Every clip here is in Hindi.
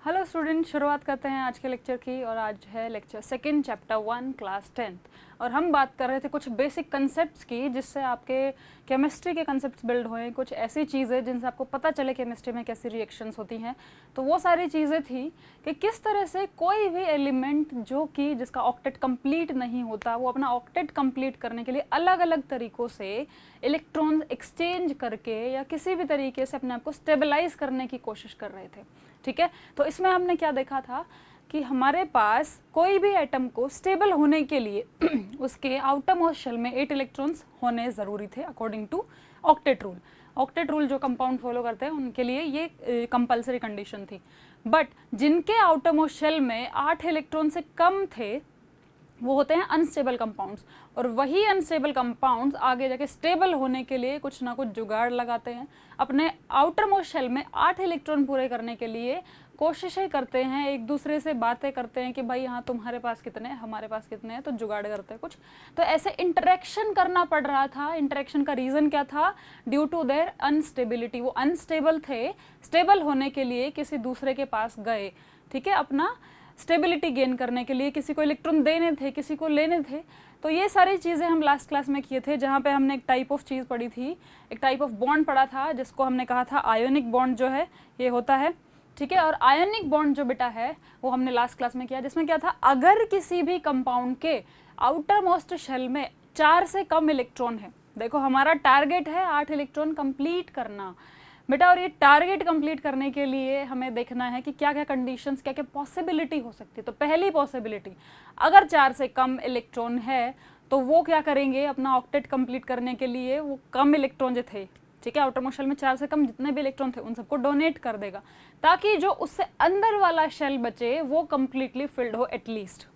हेलो स्टूडेंट, शुरुआत करते हैं आज के लेक्चर की। और आज है lecture second, chapter 1, class 10th। और हम बात कर रहे थे कुछ बेसिक कंसेप्ट्स की, जिससे आपके केमिस्ट्री के कंसेप्ट्स बिल्ड होएं, कुछ ऐसी चीज़ें जिनसे आपको पता चले केमिस्ट्री में कैसी रिएक्शंस होती हैं। तो वो सारी चीज़ें थी कि किस तरह से कोई भी एलिमेंट जो कि जिसका ऑक्टेट कंप्लीट नहीं होता, वो अपना ऑक्टेट कंप्लीट करने के लिए अलग अलग तरीक़ों से इलेक्ट्रॉन एक्सचेंज करके या किसी भी तरीके से अपने आप को स्टेबलाइज करने की कोशिश कर रहे थे। ठीक है, तो इसमें हमने क्या देखा था कि हमारे पास कोई भी एटम को स्टेबल होने के लिए उसके आउटर मोस्ट शेल में 8 इलेक्ट्रॉन्स होने ज़रूरी थे according to octet rule. Octet rule जो कंपाउंड फॉलो करते हैं उनके लिए ये कंपलसरी कंडीशन थी। बट जिनके आउटर मोस्ट शेल में 8 इलेक्ट्रॉन से कम थे वो होते हैं अनस्टेबल कंपाउंड्स। और वही अनस्टेबल कंपाउंड्स आगे जाके स्टेबल होने के लिए कुछ ना कुछ जुगाड़ लगाते हैं। अपने आउटर मोस्ट शेल में 8 इलेक्ट्रॉन पूरे करने के लिए कोशिशें करते हैं, एक दूसरे से बातें करते हैं कि भाई हाँ तुम्हारे पास कितने हैं, हमारे पास कितने हैं, तो जुगाड़ करते हैं कुछ। तो ऐसे इंटरेक्शन करना पड़ रहा था। इंटरेक्शन का रीज़न क्या था? Due to their instability. वो अनस्टेबल थे, स्टेबल होने के लिए किसी दूसरे के पास गए। ठीक है, अपना स्टेबिलिटी गेन करने के लिए किसी को इलेक्ट्रॉन देने थे, किसी को लेने थे। तो ये सारी चीज़ें हम लास्ट क्लास में किए थे, जहाँ पे हमने एक टाइप ऑफ चीज़ पढ़ी थी, एक टाइप ऑफ बॉन्ड पढ़ा था जिसको हमने कहा था आयोनिक बॉन्ड जो है ये होता है। ठीक है, और आयोनिक बॉन्ड जो बेटा है वो हमने लास्ट क्लास में किया, जिसमें क्या था, अगर किसी भी कंपाउंड के आउटर मोस्ट शेल में 4 से कम इलेक्ट्रॉन है, देखो हमारा टारगेट है 8 इलेक्ट्रॉन कंप्लीट करना बेटा। और ये टारगेट कंप्लीट करने के लिए हमें देखना है कि क्या क्या कंडीशंस, क्या क्या पॉसिबिलिटी हो सकती है। तो पहली पॉसिबिलिटी, अगर 4 से कम इलेक्ट्रॉन है तो वो क्या करेंगे, अपना ऑक्टेट कंप्लीट करने के लिए वो कम इलेक्ट्रॉन जो थे, ठीक है, आउटर मोस्ट शेल में 4 से कम जितने भी इलेक्ट्रॉन थे उन सबको डोनेट कर देगा, ताकि जो उससे अंदर वाला शेल बचे वो कंप्लीटली फिल्ड हो। एटलीस्ट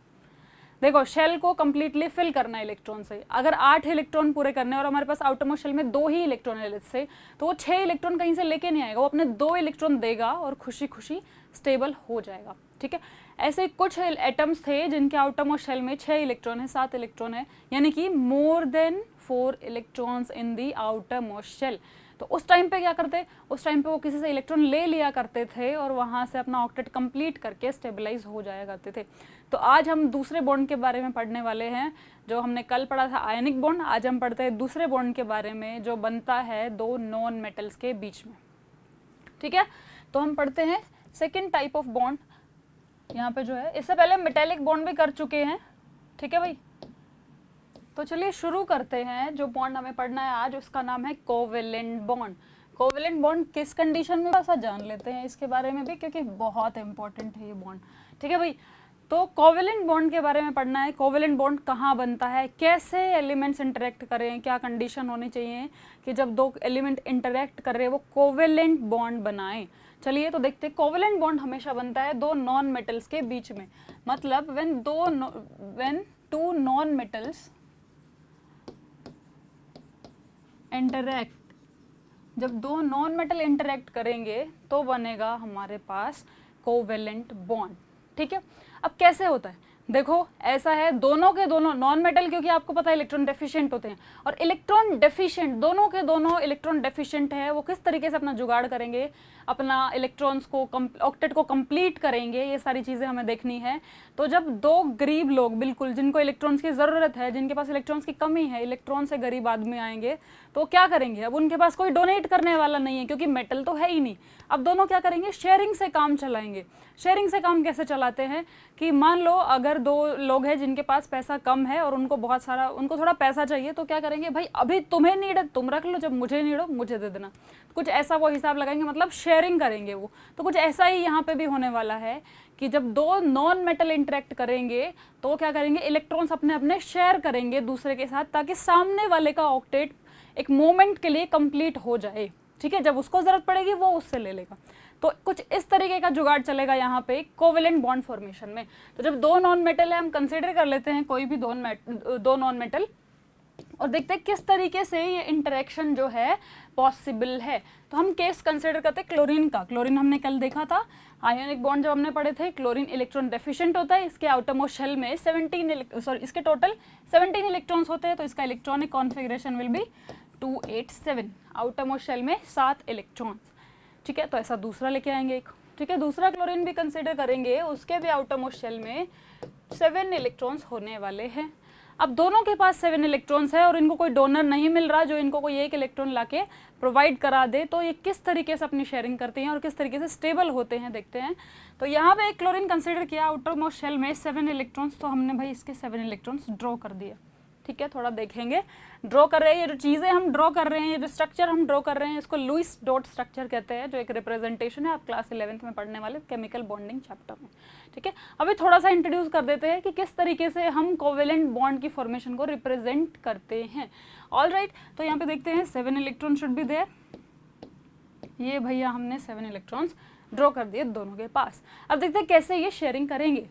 देखो, शेल को कंप्लीटली फिल करना है इलेक्ट्रॉन से। अगर 8 इलेक्ट्रॉन पूरे करने और हमारे पास आउटर मोस्ट शेल में 2 ही इलेक्ट्रॉन है से, तो वो 6 इलेक्ट्रॉन कहीं से लेके नहीं आएगा, वो अपने 2 इलेक्ट्रॉन देगा और खुशी खुशी स्टेबल हो जाएगा। ठीक है, ऐसे कुछ एटम्स थे जिनके आउटर मोस्ट शेल में 6 इलेक्ट्रॉन है, 7 इलेक्ट्रॉन है, यानी कि more than 4 electrons in the outermost shell. तो उस टाइम पे क्या करते, उस टाइम पे वो किसी से इलेक्ट्रॉन ले लिया करते थे और वहाँ से अपना ऑक्टेट कंप्लीट करके स्टेबलाइज हो जाया करते थे। तो आज हम दूसरे बॉन्ड के बारे में पढ़ने वाले हैं। जो हमने कल पढ़ा था आयनिक बॉन्ड, आज हम पढ़ते हैं दूसरे बॉन्ड के बारे में जो बनता है 2 नॉन मेटल्स के बीच में। ठीक है, तो हम पढ़ते हैं सेकेंड टाइप ऑफ बॉन्ड यहाँ पे जो है। इससे पहले मेटेलिक बॉन्ड भी कर चुके हैं। ठीक है भाई, तो चलिए शुरू करते हैं। जो बॉन्ड हमें पढ़ना है आज उसका नाम है कोवेलेंट बॉन्ड। कोवेलेंट बॉन्ड किस कंडीशन में, ऐसा जान लेते हैं इसके बारे में भी, क्योंकि बहुत इंपॉर्टेंट है ये बॉन्ड। ठीक है भाई, तो कोवेलेंट बॉन्ड के बारे में पढ़ना है। कोवेलेंट बॉन्ड कहाँ बनता है, कैसे एलिमेंट्स इंटरेक्ट करें, क्या कंडीशन होनी चाहिए कि जब 2 एलिमेंट इंटरेक्ट कर रहे हैं वो कोवेलेंट बॉन्ड बनाएं। चलिए तो देखते हैं। कोवेलेंट बॉन्ड हमेशा बनता है 2 नॉन मेटल्स के बीच में। मतलब व्हेन 2 नॉन मेटल्स इंटरैक्ट, जब 2 नॉन मेटल इंटरैक्ट करेंगे तो बनेगा हमारे पास कोवेलेंट बॉन्ड। ठीक है, अब कैसे होता है, देखो ऐसा है, दोनों के दोनों नॉन मेटल, क्योंकि आपको पता है इलेक्ट्रॉन डेफिशिएंट होते हैं, और इलेक्ट्रॉन डेफिशिएंट, दोनों के दोनों इलेक्ट्रॉन डेफिशिएंट है, वो किस तरीके से अपना जुगाड़ करेंगे, अपना इलेक्ट्रॉन्स को ऑक्टेट को कंप्लीट करेंगे, ये सारी चीज़ें हमें देखनी है। तो जब 2 गरीब लोग, बिल्कुल जिनको इलेक्ट्रॉन्स की ज़रूरत है, जिनके पास इलेक्ट्रॉन्स की कमी है, इलेक्ट्रॉन से गरीब आदमी आएंगे तो क्या करेंगे, अब उनके पास कोई डोनेट करने वाला नहीं है क्योंकि मेटल तो है ही नहीं। अब दोनों क्या करेंगे, शेयरिंग से काम चलाएंगे। शेयरिंग से काम कैसे चलाते हैं कि मान लो अगर 2 लोग हैं जिनके पास पैसा कम है और उनको थोड़ा पैसा चाहिए, तो क्या करेंगे, भाई अभी तुम्हें नीड है तुम रख लो, जब मुझे नीड हो मुझे दे देना। कुछ ऐसा वो हिसाब लगाएंगे, मतलब शेयरिंग करेंगे वो। तो कुछ ऐसा ही यहाँ पे भी होने वाला है कि जब 2 नॉन मेटल इंटरेक्ट करेंगे तो क्या करेंगे, इलेक्ट्रॉन्स अपने अपने शेयर करेंगे दूसरे के साथ, ताकि सामने वाले का ऑक्टेट एक मोमेंट के लिए कंप्लीट हो जाए। ठीक है, जब उसको जरूरत पड़ेगी वो उससे ले लेगा। तो कुछ इस तरीके का जुगाड़ चलेगा यहाँ पे कोवेलेंट बॉन्ड फॉर्मेशन में। तो जब 2 नॉन मेटल है, हम कंसीडर कर लेते हैं कोई भी 2 नॉन मेटल, और देखते हैं किस तरीके से ये इंटरेक्शन जो है पॉसिबल है। तो हम केस कंसीडर करते हैं क्लोरीन का। क्लोरीन हमने कल देखा था, आयोनिक बॉन्ड जब हमने पढ़े थे, क्लोरीन इलेक्ट्रॉन डेफिशिएंट होता है। इसके आउटर मोस्ट शेल में इसके टोटल 17 इलेक्ट्रॉन्स होते हैं, तो इसका electronic configuration will be 287। Outermost shell में 7 इलेक्ट्रॉन्स। ठीक है, तो ऐसा दूसरा लेके आएंगे एक। ठीक है, दूसरा क्लोरीन भी कंसिडर करेंगे, उसके भी आउटर मोस्ट शेल में 7 इलेक्ट्रॉन्स होने वाले हैं। अब दोनों के पास 7 इलेक्ट्रॉन्स है और इनको कोई डोनर नहीं मिल रहा जो इनको कोई एक इलेक्ट्रॉन लाके प्रोवाइड करा दे, तो ये किस तरीके से अपनी शेयरिंग करते हैं और किस तरीके से स्टेबल होते हैं देखते हैं। तो यहाँ पे एक क्लोरीन कंसिडर किया आउटर मोस्ट शेल में 7 इलेक्ट्रॉन्स, तो हमने भाई इसके 7 इलेक्ट्रॉन्स ड्रॉ कर दिए। ठीक है, थोड़ा देखेंगे, ड्रॉ कर रहे हैं, ये जो चीज़ें हम ड्रॉ कर रहे हैं, ये जो स्ट्रक्चर हम ड्रॉ कर रहे हैं, इसको लुईस डॉट स्ट्रक्चर कहते हैं, जो एक रिप्रेजेंटेशन है आप क्लास 11th में पढ़ने वाले केमिकल बॉन्डिंग चैप्टर में। ठीक है, अभी थोड़ा सा इंट्रोड्यूस कर देते हैं कि किस तरीके से हम कोवेलेंट बॉन्ड की फॉर्मेशन को रिप्रेजेंट करते हैं। ऑल राइट, तो यहाँ पे देखते हैं 7 इलेक्ट्रॉन शुड बी देयर। ये भैया हमने 7 इलेक्ट्रॉन्स ड्रॉ कर दिए दोनों के पास। अब देखते हैं कैसे ये शेयरिंग करेंगे।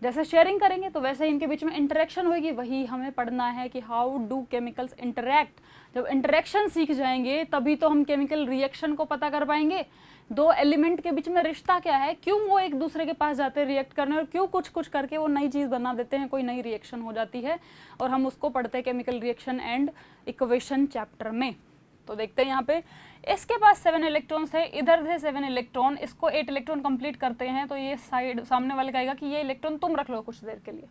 जैसे शेयरिंग करेंगे तो वैसे इनके बीच में इंटरेक्शन होगी, वही हमें पढ़ना है कि हाउ डू केमिकल्स इंटरैक्ट। जब इंटरेक्शन सीख जाएंगे तभी तो हम केमिकल रिएक्शन को पता कर पाएंगे। दो एलिमेंट के बीच में रिश्ता क्या है, क्यों वो एक दूसरे के पास जाते हैं रिएक्ट करने और क्यों कुछ कुछ करके वो नई चीज़ बना देते हैं, कोई नई रिएक्शन हो जाती है, और हम उसको पढ़ते हैं chemical reaction and equation chapter में। तो देखते हैं यहाँ पे इसके पास 7 इलेक्ट्रॉन्स है, इधर से 7 इलेक्ट्रॉन, इसको 8 इलेक्ट्रॉन कंप्लीट करते हैं, तो ये साइड सामने वाले कहेगा कि ये इलेक्ट्रॉन तुम रख लो कुछ देर के लिए।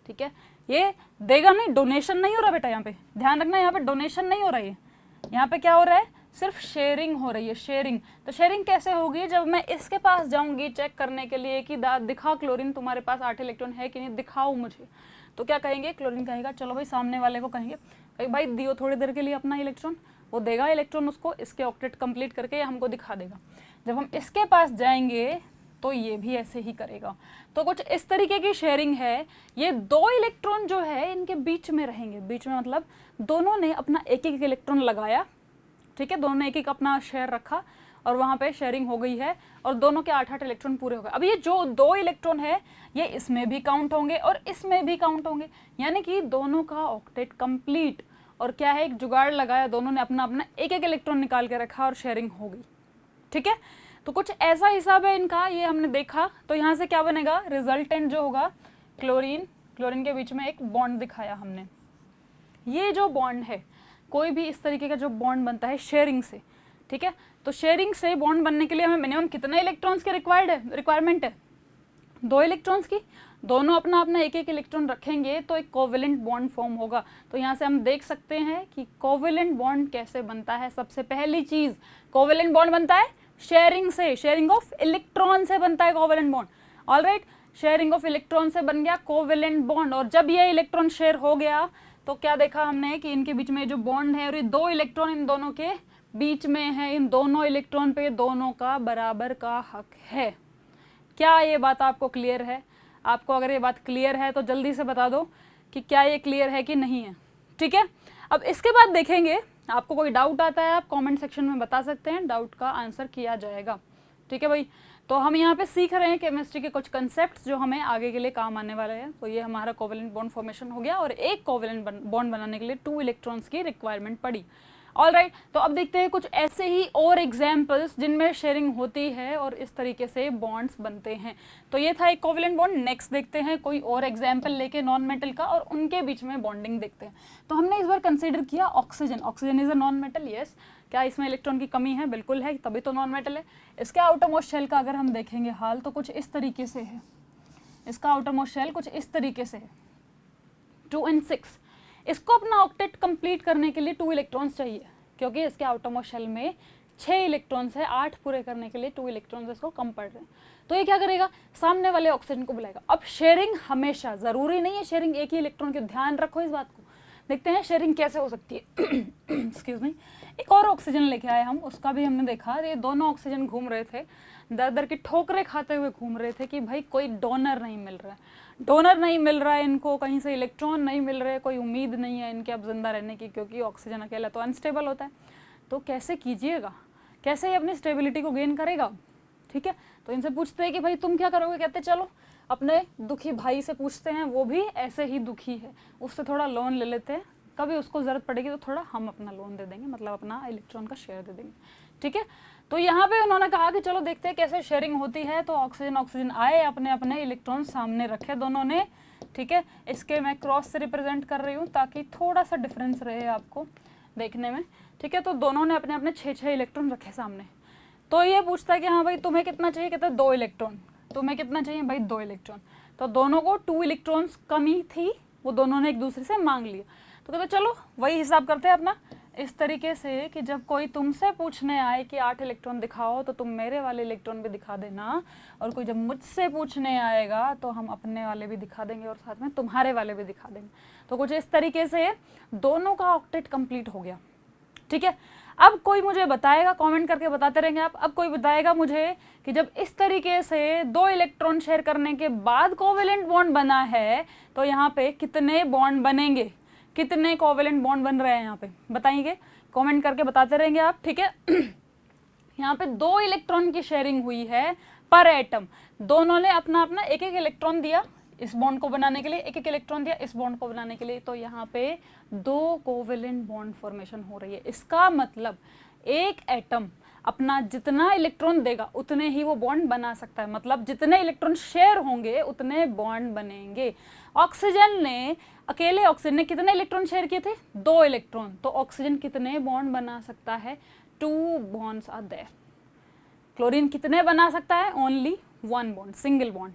ठीक है, ये देगा नहीं, डोनेशन नहीं हो रहा बेटा, यहाँ पे ध्यान रखना, यहाँ पे डोनेशन नहीं हो रही है, यहाँ पे क्या हो रहा है, सिर्फ शेयरिंग हो रही है, शेयरिंग। तो शेयरिंग कैसे होगी, जब मैं इसके पास जाऊंगी चेक करने के लिए कि दिखा क्लोरीन तुम्हारे पास 8 इलेक्ट्रॉन है कि नहीं, दिखाओ मुझे, तो क्या कहेंगे, क्लोरीन कहेगा चलो भाई, सामने वाले को कहेंगे भाई दियो थोड़ी देर के लिए अपना इलेक्ट्रॉन, वो देगा इलेक्ट्रॉन उसको, इसके ऑक्टेट कंप्लीट करके हमको दिखा देगा। जब हम इसके पास जाएंगे तो ये भी ऐसे ही करेगा। तो कुछ इस तरीके की शेयरिंग है। ये 2 इलेक्ट्रॉन जो है इनके बीच में रहेंगे, बीच में मतलब दोनों ने अपना एक एक इलेक्ट्रॉन लगाया। ठीक है, दोनों ने एक एक अपना शेयर रखा और वहाँ पे शेयरिंग हो गई है और दोनों के 8-8 इलेक्ट्रॉन पूरे हो गए। अब ये जो 2 इलेक्ट्रॉन है ये इसमें भी काउंट होंगे और इसमें भी काउंट होंगे, यानी कि दोनों का ऑक्टेट कंप्लीट। और क्या है, एक जुगाड़ लगाया, दोनों ने अपना अपना एक एक इलेक्ट्रॉन निकाल के रखा और शेयरिंग हो गई। ठीक है, तो कुछ ऐसा हिसाब है इनका, ये हमने देखा। तो यहाँ से क्या बनेगा, रिजल्टेंट जो होगा क्लोरीन, क्लोरीन के बीच में एक बॉन्ड दिखाया हमने। ये जो बॉन्ड है, कोई भी इस तरीके का जो बॉन्ड बनता है शेयरिंग से, ठीक है, तो शेयरिंग से बॉन्ड बनने के लिए हमें मिनिमम कितने इलेक्ट्रॉन्स की रिक्वायरमेंट है, 2 इलेक्ट्रॉन्स की। दोनों अपना अपना एक एक इलेक्ट्रॉन रखेंगे तो एक कोवेलेंट बॉन्ड फॉर्म होगा। तो यहाँ से हम देख सकते हैं कि कोवेलेंट बॉन्ड कैसे बनता है। सबसे पहली चीज, कोवेलेंट बॉन्ड बनता है शेयरिंग से, शेयरिंग ऑफ इलेक्ट्रॉन से बनता है covalent bond. Alright, sharing of electron से बन गया कोवेलेंट बॉन्ड। और जब ये इलेक्ट्रॉन शेयर हो गया तो क्या देखा हमने कि इनके बीच में जो बॉन्ड है और ये 2 इलेक्ट्रॉन इन दोनों के बीच में है, इन दोनों इलेक्ट्रॉन पे दोनों का बराबर का हक है। क्या ये बात आपको क्लियर है? आपको अगर ये बात क्लियर है तो जल्दी से बता दो कि क्या ये क्लियर है कि नहीं है। ठीक है, अब इसके बाद देखेंगे, आपको कोई डाउट आता है आप कमेंट सेक्शन में बता सकते हैं, डाउट का आंसर किया जाएगा। ठीक है भाई, तो हम यहाँ पे सीख रहे हैं केमिस्ट्री के कुछ कंसेप्ट्स जो हमें आगे के लिए काम आने वाले हैं। तो ये हमारा कोवेलेंट बॉन्ड फॉर्मेशन हो गया और एक कोवेलेंट बॉन्ड बनाने के लिए 2 इलेक्ट्रॉन्स की रिक्वायरमेंट पड़ी। ऑल राइट, तो अब देखते हैं कुछ ऐसे ही और एग्जाम्पल्स जिनमें शेयरिंग होती है और इस तरीके से बॉन्ड्स बनते हैं। तो ये था एक कोवेलेंट बॉन्ड। नेक्स्ट देखते हैं कोई और एग्जाम्पल लेके नॉन मेटल का और उनके बीच में बॉन्डिंग देखते हैं। तो हमने इस बार कंसिडर किया oxygen. Oxygen is a non metal, yes. क्या इसमें इलेक्ट्रॉन की कमी है? बिल्कुल है, तभी तो नॉन मेटल है। इसके आउटर मोस्ट शेल का अगर हम देखेंगे हाल तो कुछ इस तरीके से है। इसका आउटर मोस्ट शेल कुछ इस तरीके से है, 2 and 6। इसको अपना ऑक्टेट कंप्लीट करने के लिए 2 इलेक्ट्रॉन्स चाहिए, क्योंकि इसके आउटर मोस्ट शेल में 6 इलेक्ट्रॉन्स है, 8 पूरे करने के लिए 2 इलेक्ट्रॉन्स इसको कम पड़ रहे हैं। तो ये क्या करेगा, सामने वाले ऑक्सीजन को बुलाएगा। अब शेयरिंग हमेशा जरूरी नहीं है शेयरिंग एक ही इलेक्ट्रॉन की, ध्यान रखो इस बात को। देखते हैं शेयरिंग कैसे हो सकती है। एक्सक्यूज मी, एक और ऑक्सीजन लेके आए हम, उसका भी हमने देखा। ये दोनों ऑक्सीजन घूम रहे थे, दर दर की ठोकरें खाते हुए घूम रहे थे कि भाई कोई डोनर नहीं मिल रहा है, डोनर नहीं मिल रहा है इनको, कहीं से इलेक्ट्रॉन नहीं मिल रहे, कोई उम्मीद नहीं है इनके अब जिंदा रहने की, क्योंकि ऑक्सीजन अकेला तो अनस्टेबल होता है। तो कैसे कीजिएगा, कैसे ये अपनी स्टेबिलिटी को गेन करेगा? ठीक है, तो इनसे पूछते हैं कि भाई तुम क्या करोगे? कहते चलो अपने दुखी भाई से पूछते हैं, वो भी ऐसे ही दुखी है, उससे थोड़ा लोन ले लेते हैं, कभी उसको ज़रूरत पड़ेगी तो थोड़ा हम अपना लोन दे देंगे, मतलब अपना इलेक्ट्रॉन का शेयर दे देंगे। ठीक है, तो यहाँ पे उन्होंने कहा कि चलो देखते हैं कैसे शेयरिंग होती है। तो ऑक्सीजन आए, अपने अपने इलेक्ट्रॉन सामने रखे दोनों ने। ठीक है, इसके मैं क्रॉस से रिप्रेजेंट कर रही हूँ ताकि थोड़ा सा डिफरेंस रहे आपको देखने में। ठीक है, तो दोनों ने अपने अपने 6-6 इलेक्ट्रॉन रखे सामने। तो ये पूछता है कि हाँ भाई तुम्हें कितना चाहिए, कहता है 2 इलेक्ट्रॉन। तुम्हें कितना चाहिए भाई 2 इलेक्ट्रॉन। तो दोनों को 2 इलेक्ट्रॉन्स कमी थी, वो दोनों ने एक दूसरे से मांग लिया। तो कहते चलो वही हिसाब करते हैं अपना, इस तरीके से कि जब कोई तुमसे पूछने आए कि 8 इलेक्ट्रॉन दिखाओ तो तुम मेरे वाले इलेक्ट्रॉन भी दिखा देना, और कोई जब मुझसे पूछने आएगा तो हम अपने वाले भी दिखा देंगे और साथ में तुम्हारे वाले भी दिखा देंगे। तो कुछ इस तरीके से दोनों का ऑक्टेट कंप्लीट हो गया। ठीक है, अब कोई मुझे बताएगा, कमेंट करके बताते रहेंगे आप, अब कोई बताएगा मुझे कि जब इस तरीके से 2 इलेक्ट्रॉन शेयर करने के बाद कोवेलेंट बॉन्ड बना है तो यहाँ पे कितने बॉन्ड बनेंगे, कितने कोवेलेंट बॉन्ड बन रहे हैं यहाँ पे, बताएंगे, कमेंट करके बताते रहेंगे आप। ठीक है, यहाँ पे 2 इलेक्ट्रॉन की शेयरिंग हुई है पर एटम, दोनों ने अपना अपना एक एक इलेक्ट्रॉन दिया इस बॉन्ड को बनाने के लिए, एक एक इलेक्ट्रॉन दिया इस बॉन्ड को बनाने के लिए, तो यहाँ पे 2 कोवेलेंट बॉन्ड फॉर्मेशन हो रही है। इसका मतलब एक एटम अपना जितना इलेक्ट्रॉन देगा उतने ही वो बॉन्ड बना सकता है, मतलब जितने इलेक्ट्रॉन शेयर होंगे उतने बॉन्ड बनेंगे। ऑक्सीजन ने, अकेले ऑक्सीजन ने कितने इलेक्ट्रॉन शेयर किए थे, 2 इलेक्ट्रॉन, तो ऑक्सीजन कितने बॉन्ड बना सकता है, 2 बॉन्ड्स आर देयर। क्लोरीन कितने बना सकता है, ओनली 1 बॉन्ड, सिंगल बॉन्ड।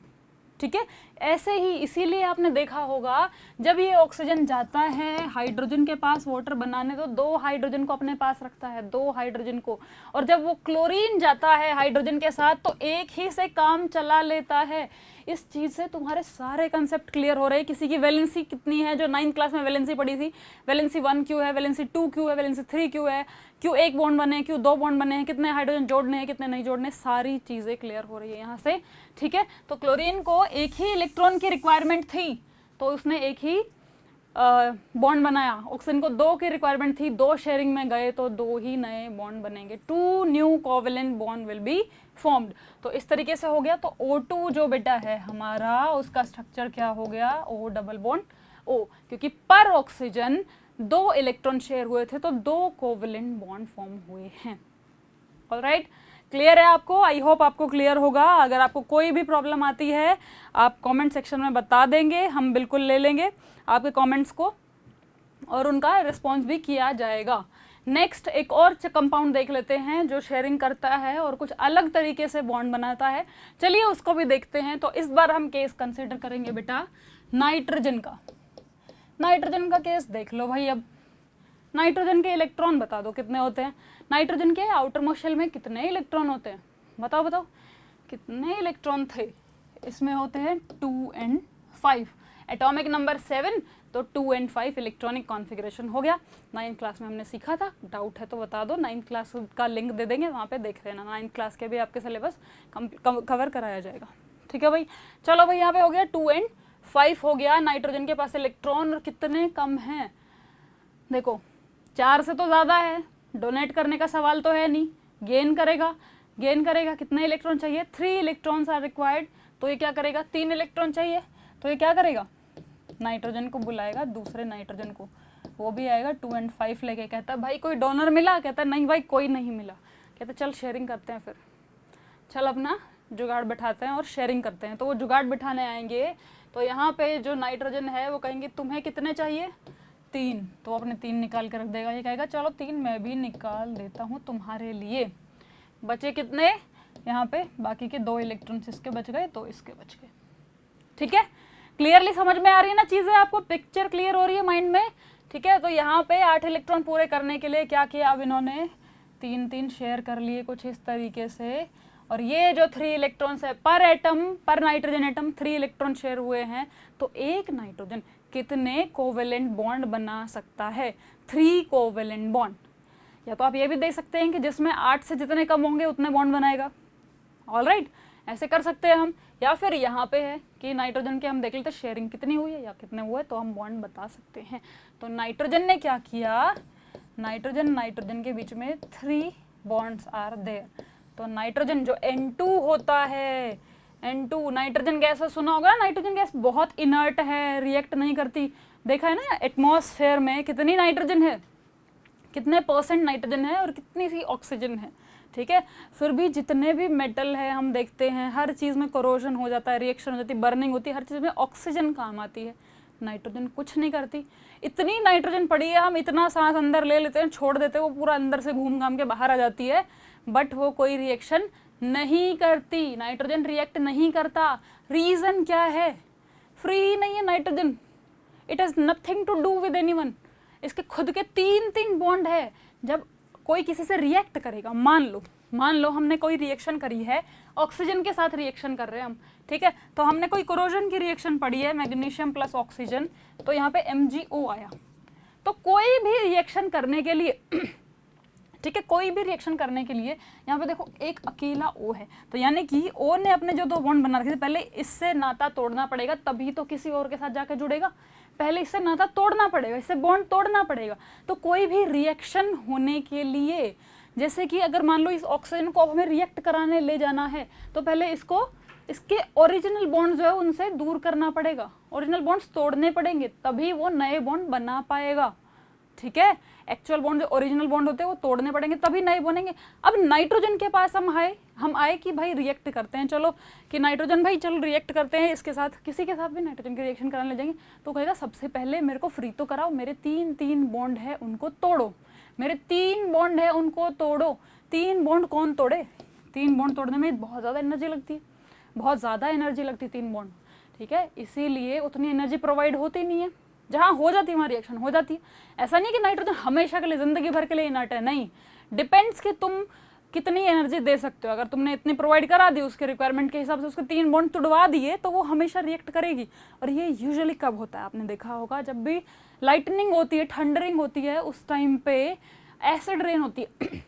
ठीक है, ऐसे ही इसीलिए आपने देखा होगा जब ये ऑक्सीजन जाता है हाइड्रोजन के पास वाटर बनाने, तो 2 हाइड्रोजन को अपने पास रखता है, 2 हाइड्रोजन को, और जब वो क्लोरीन जाता है हाइड्रोजन के साथ तो एक ही से काम चला लेता है। इस चीज़ से तुम्हारे सारे कंसेप्ट क्लियर हो रहे हैं। किसी की वैलेंसी कितनी है, जो 9th क्लास में वैलेंसी पढ़ी थी, वैलेंसी 1 क्यों है, वैलेंसी 2 क्यों है, वैलेंसी 3 क्यों है, क्यों 1 बॉन्ड बने, क्यों 2 बॉन्ड बने हैं, कितने हाइड्रोजन जोड़ने हैं, कितने नहीं जोड़ने, सारी चीज़ें क्लियर हो रही है यहाँ से। ठीक है, तो क्लोरीन को एक ही इलेक्ट्रॉन की रिक्वायरमेंट थी तो उसने एक ही बॉन्ड बनाया, ऑक्सीजन को 2 की रिक्वायरमेंट थी, 2 शेयरिंग में गए तो 2 ही नए बॉन्ड बनेंगे, 2 new covalent bond will be formed. तो इस तरीके से हो गया। तो O2 जो बेटा है हमारा, उसका स्ट्रक्चर क्या हो गया, O डबल बॉन्ड O, क्योंकि पर ऑक्सीजन 2 इलेक्ट्रॉन शेयर हुए थे तो 2 कोवेलेंट बॉन्ड फॉर्म हुए हैं। ऑलराइट, क्लियर है आपको, आई होप आपको क्लियर होगा। अगर आपको कोई भी प्रॉब्लम आती है आप कमेंट सेक्शन में बता देंगे, हम बिल्कुल ले लेंगे आपके कमेंट्स को और उनका रिस्पॉन्स भी किया जाएगा। नेक्स्ट एक और कंपाउंड देख लेते हैं जो शेयरिंग करता है और कुछ अलग तरीके से बॉन्ड बनाता है, चलिए उसको भी देखते हैं। तो इस बार हम केस कंसिडर करेंगे बेटा नाइट्रोजन का। नाइट्रोजन का केस देख लो भाई। अब नाइट्रोजन के इलेक्ट्रॉन बता दो कितने होते हैं, नाइट्रोजन के आउटर मोस्ट शेल में कितने इलेक्ट्रॉन होते हैं, बताओ बताओ कितने इलेक्ट्रॉन थे, इसमें होते हैं 2 and 5, एटॉमिक नंबर 7, तो 2 and 5 इलेक्ट्रॉनिक कॉन्फ़िगरेशन हो गया। 9th क्लास में हमने सीखा था, डाउट है तो बता दो, 9th क्लास का लिंक दे देंगे, वहाँ पे देख लेना, 9th क्लास के भी आपके सिलेबस कवर कराया जाएगा। ठीक है भाई, चलो भाई यहाँ पे हो गया 2 and 5 हो गया। नाइट्रोजन के पास इलेक्ट्रॉन और कितने कम हैं, देखो 4 से तो ज़्यादा है, डोनेट करने का सवाल तो है नहीं, गेन करेगा कितने इलेक्ट्रॉन चाहिए, 3 इलेक्ट्रॉन्स आर रिक्वायर्ड, तो ये क्या करेगा, 3 इलेक्ट्रॉन चाहिए, तो ये क्या करेगा, नाइट्रोजन को बुलाएगा, दूसरे नाइट्रोजन को, वो भी आएगा 2 and 5 लेके, कहता है भाई कोई डोनर मिला, कहता है नहीं भाई कोई नहीं मिला, कहता चल शेयरिंग करते हैं, फिर चल अपना जुगाड़ बैठाते हैं और शेयरिंग करते हैं। तो वो जुगाड़ बिठाने आएंगे, तो यहाँ पे जो नाइट्रोजन है वो कहेंगे तुम्हें कितने चाहिए, 3, तो अपने 3 निकाल के रख देगा, ये कहेगा चलो 3 मैं भी निकाल देता हूँ तुम्हारे लिए, बचे कितने यहाँ पे, बाकी के 2 इलेक्ट्रॉन्स इसके बच गए, 2 इसके बच गए। ठीक है, क्लियरली समझ में आ रही है ना चीज़ें, आपको पिक्चर क्लियर हो रही है माइंड में। ठीक है, तो यहाँ पे 8 इलेक्ट्रॉन पूरे करने के लिए क्या किया, अब इन्होंने 3 शेयर कर लिए कुछ इस तरीके से, और ये जो 3 इलेक्ट्रॉन्स है पर एटम, पर नाइट्रोजन एटम 3 इलेक्ट्रॉन शेयर हुए हैं, तो एक नाइट्रोजन कितने कोवेलेंट बॉन्ड बना सकता है, 3 कोवेलेंट बॉन्ड। या तो आप ये भी देख सकते हैं कि जिसमें 8 से जितने कम होंगे उतने बॉन्ड बनाएगा। ऑलराइट, ऐसे कर सकते हैं हम, या फिर यहाँ पे है कि नाइट्रोजन के हम देख लेते शेयरिंग कितनी हुई है या कितने हुए, तो हम बॉन्ड बता सकते हैं। तो नाइट्रोजन ने क्या किया, नाइट्रोजन के बीच में 3 बॉन्ड्स आर देयर। तो नाइट्रोजन जो N2 होता है, N2 नाइट्रोजन गैस है, सुना होगा, नाइट्रोजन गैस बहुत इनर्ट है, रिएक्ट नहीं करती, देखा है ना एटमॉस्फेयर में कितनी नाइट्रोजन है, कितने % नाइट्रोजन है और कितनी सी ऑक्सीजन है। ठीक है, फिर भी जितने भी मेटल है हम देखते हैं हर चीज़ में कोरोजन हो जाता है, रिएक्शन हो जाती है, बर्निंग होती है, हर चीज़ में ऑक्सीजन काम आती है, नाइट्रोजन कुछ नहीं करती। इतनी नाइट्रोजन पड़ी है, हम इतना सांस अंदर ले लेते हैं, छोड़ देते हैं, वो पूरा अंदर से घूम घाम के बाहर आ जाती है, बट वो कोई रिएक्शन नहीं करती, नाइट्रोजन रिएक्ट नहीं करता। रीज़न क्या है? फ्री नहीं है nitrogen, it has nothing to do with anyone. इसके खुद के 3 बॉन्ड है। जब कोई किसी से रिएक्ट करेगा, मान लो हमने कोई रिएक्शन करी है, ऑक्सीजन के साथ रिएक्शन कर रहे हैं हम, ठीक है, तो हमने कोई कोरोजन की रिएक्शन पढ़ी है, मैग्नीशियम प्लस ऑक्सीजन, तो यहाँ पे MgO आया। तो कोई भी रिएक्शन करने के लिए ठीक है, कोई भी रिएक्शन करने के लिए यहाँ पे देखो एक अकेला O है, तो यानी कि O ने अपने जो 2 बॉन्ड बना रखे थे, पहले इससे नाता तोड़ना पड़ेगा, तभी तो किसी और के साथ जाके जुड़ेगा। पहले इससे नाता तोड़ना पड़ेगा, इससे बॉन्ड तोड़ना पड़ेगा। तो कोई भी रिएक्शन होने के लिए, जैसे कि अगर मान लो इस ऑक्सीजन को हमें रिएक्ट कराने ले जाना है, तो पहले इसके ओरिजिनल बॉन्ड जो है उनसे दूर करना पड़ेगा, ओरिजिनल बॉन्ड्स तोड़ने पड़ेंगे, तभी वो नए बॉन्ड बना पाएगा। ठीक है, एक्चुअल बॉन्ड जो ओरिजिनल बॉन्ड होते हैं वो तोड़ने पड़ेंगे, तभी नए बनेंगे। अब नाइट्रोजन के पास हम आए कि भाई रिएक्ट करते हैं, चलो कि नाइट्रोजन भाई चलो रिएक्ट करते हैं इसके साथ, किसी के साथ भी नाइट्रोजन की रिएक्शन कराने ले जाएंगे, तो कहेगा सबसे पहले मेरे को फ्री तो कराओ, मेरे 3 बॉन्ड है उनको तोड़ो, मेरे 3 बॉन्ड है उनको तोड़ो। 3 बॉन्ड कौन तोड़े? 3 बॉन्ड तोड़ने में बहुत ज़्यादा एनर्जी लगती है, बहुत ज़्यादा एनर्जी लगती है 3 बॉन्ड, ठीक है, इसीलिए उतनी एनर्जी प्रोवाइड होती नहीं है। जहाँ हो जाती है वहाँ रिएक्शन हो जाती है। ऐसा नहीं कि नाइट्रोजन हमेशा के लिए, ज़िंदगी भर के लिए इनर्ट है, नहीं, डिपेंड्स कि तुम कितनी एनर्जी दे सकते हो। अगर तुमने इतनी प्रोवाइड करा दी उसके रिक्वायरमेंट के हिसाब से, उसके 3 बॉन्ड तुड़वा दिए, तो वो हमेशा रिएक्ट करेगी। और ये यूजुअली कब होता है? आपने देखा होगा जब भी लाइटनिंग होती है, थंडरिंग होती है, उस टाइम पे एसिड रेन होती है।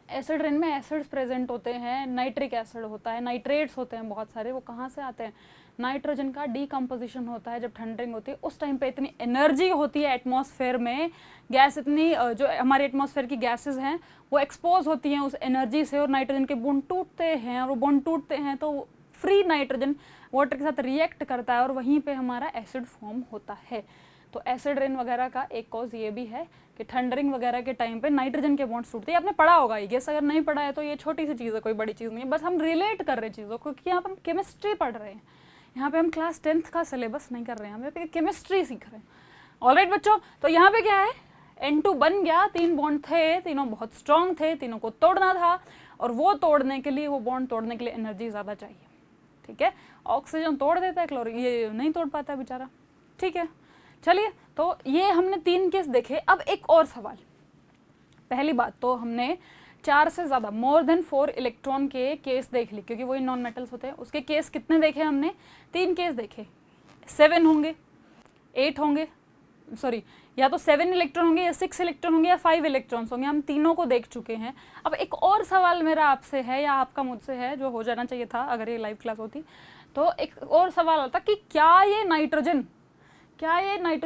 एसिड रेन में एसिड्स प्रेजेंट होते हैं, नाइट्रिक एसिड होता है, नाइट्रेट्स होते हैं बहुत सारे, वो कहाँ से आते हैं? नाइट्रोजन का डीकम्पोजिशन होता है जब ठंडरिंग होती है, उस टाइम पे इतनी एनर्जी होती है एटमॉस्फेयर में, गैस इतनी जो हमारे एटमॉस्फेयर की गैसेस हैं वो एक्सपोज होती हैं उस एनर्जी से, और नाइट्रोजन के बॉन्ड टूटते हैं, और वो बॉन्ड टूटते हैं तो फ्री नाइट्रोजन वाटर के साथ रिएक्ट करता है और वहीं पे हमारा एसिड फॉर्म होता है। तो एसिड रेन वगैरह का एक कॉज ये भी है कि ठंडरिंग वगैरह के टाइम पे नाइट्रोजन के बॉन्ड्स टूटते हैं। आपने पढ़ा होगा ये, गेस अगर नहीं पढ़ा है तो ये छोटी सी चीज़ है, कोई बड़ी चीज़ नहीं है, बस हम रिलेट कर रहे हैं चीज़ों को, क्योंकि यहाँ पर हम केमिस्ट्री पढ़ रहे हैं, यहाँ पे हम क्लास 10th का सिलेबस नहीं कर रहे हैं, हम यहाँ पे केमिस्ट्री सीख रहे हैं। ऑलराइट बच्चों, तो यहाँ पे क्या है, N2 बन गया, 3 बॉन्ड थे, तीनों बहुत स्ट्रॉन्ग थे, तीनों को तोड़ना था, और वो तोड़ने के लिए, वो बॉन्ड तोड़ने के लिए एनर्जी ज़्यादा चाहिए। ठीक है, ऑक्सीजन तोड़ देता है, क्लोरीन ये नहीं तोड़ पाता है बेचारा। ठीक है, चलिए, तो ये हमने 3 केस देखे। अब एक और सवाल। पहली बात तो हमने 4 से ज़्यादा, मोर देन 4 इलेक्ट्रॉन के केस देख ली, क्योंकि वही नॉन मेटल्स होते हैं। उसके केस कितने देखे हमने? 3 केस देखे। 7 होंगे, 8 होंगे, सॉरी, या तो 7 इलेक्ट्रॉन होंगे, या 6 इलेक्ट्रॉन होंगे, या 5 इलेक्ट्रॉन्स होंगे। हम तीनों को देख चुके हैं। अब एक और सवाल मेरा आपसे है, या आपका मुझसे है, जो हो जाना चाहिए था अगर ये लाइव क्लास होती। तो एक और सवाल होता कि क्या ये नाइट्रोजन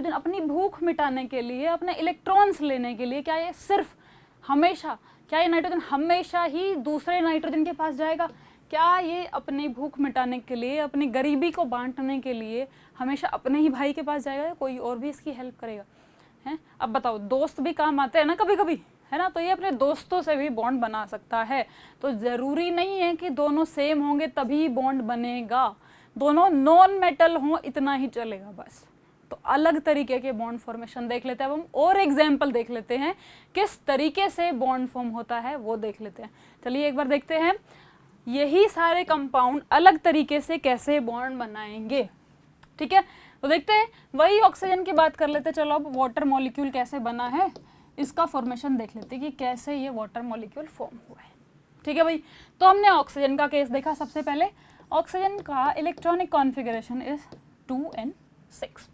अपनी भूख मिटाने के लिए, अपने इलेक्ट्रॉन्स लेने के लिए, क्या ये सिर्फ हमेशा, क्या ये नाइट्रोजन हमेशा ही दूसरे नाइट्रोजन के पास जाएगा? क्या ये अपनी भूख मिटाने के लिए, अपनी गरीबी को बांटने के लिए हमेशा अपने ही भाई के पास जाएगा, या कोई और भी इसकी हेल्प करेगा? हैं, अब बताओ, दोस्त भी काम आते हैं ना कभी कभी, है ना, तो ये अपने दोस्तों से भी बॉन्ड बना सकता है। तो ज़रूरी नहीं है कि दोनों सेम होंगे तभी बॉन्ड बनेगा, दोनों नॉन मेटल हों इतना ही चलेगा बस। तो अलग तरीके के बॉन्ड फॉर्मेशन देख लेते हैं। अब हम और एग्जाम्पल देख लेते हैं, किस तरीके से बॉन्ड फॉर्म होता है वो देख लेते हैं। चलिए एक बार देखते हैं यही सारे कंपाउंड अलग तरीके से कैसे बॉन्ड बनाएंगे। ठीक है, तो देखते हैं, वही ऑक्सीजन की बात कर लेते हैं। चलो अब वाटर मॉलिक्यूल कैसे बना है इसका फॉर्मेशन देख लेते हैं कि कैसे ये वाटर मॉलिक्यूल फॉर्म हुआ है। ठीक है भाई, तो हमने ऑक्सीजन का केस देखा। सबसे पहले ऑक्सीजन का electronic configuration is 2n6।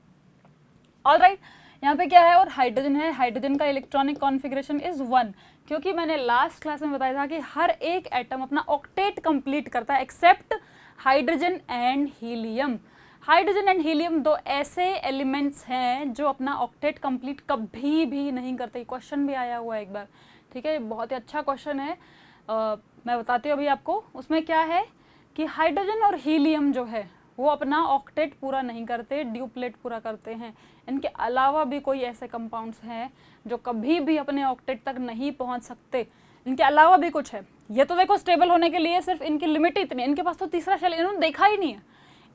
Alright, यहाँ पे क्या है, और हाइड्रोजन है, हाइड्रोजन का इलेक्ट्रॉनिक कॉन्फ़िगरेशन इज 1, क्योंकि मैंने लास्ट क्लास में बताया था कि हर एक एटम अपना ऑक्टेट कंप्लीट करता है except hydrogen and helium. Hydrogen and helium 2 ऐसे एलिमेंट्स हैं जो अपना ऑक्टेट कंप्लीट कभी भी नहीं करते। क्वेश्चन भी आया हुआ है एक बार, ठीक है, बहुत ही अच्छा क्वेश्चन है, मैं बताती हूँ अभी आपको। उसमें क्या है कि हाइड्रोजन और हीलियम जो है वो अपना ऑक्टेट पूरा नहीं करते, ड्यूप्लेट पूरा करते हैं। इनके अलावा भी कोई ऐसे कंपाउंड्स हैं जो कभी भी अपने ऑक्टेट तक नहीं पहुंच सकते। इनके अलावा भी कुछ है, ये तो देखो स्टेबल होने के लिए सिर्फ इनकी लिमिट इतनी है। इनके पास तो तीसरा शेल इन्होंने देखा ही नहीं है,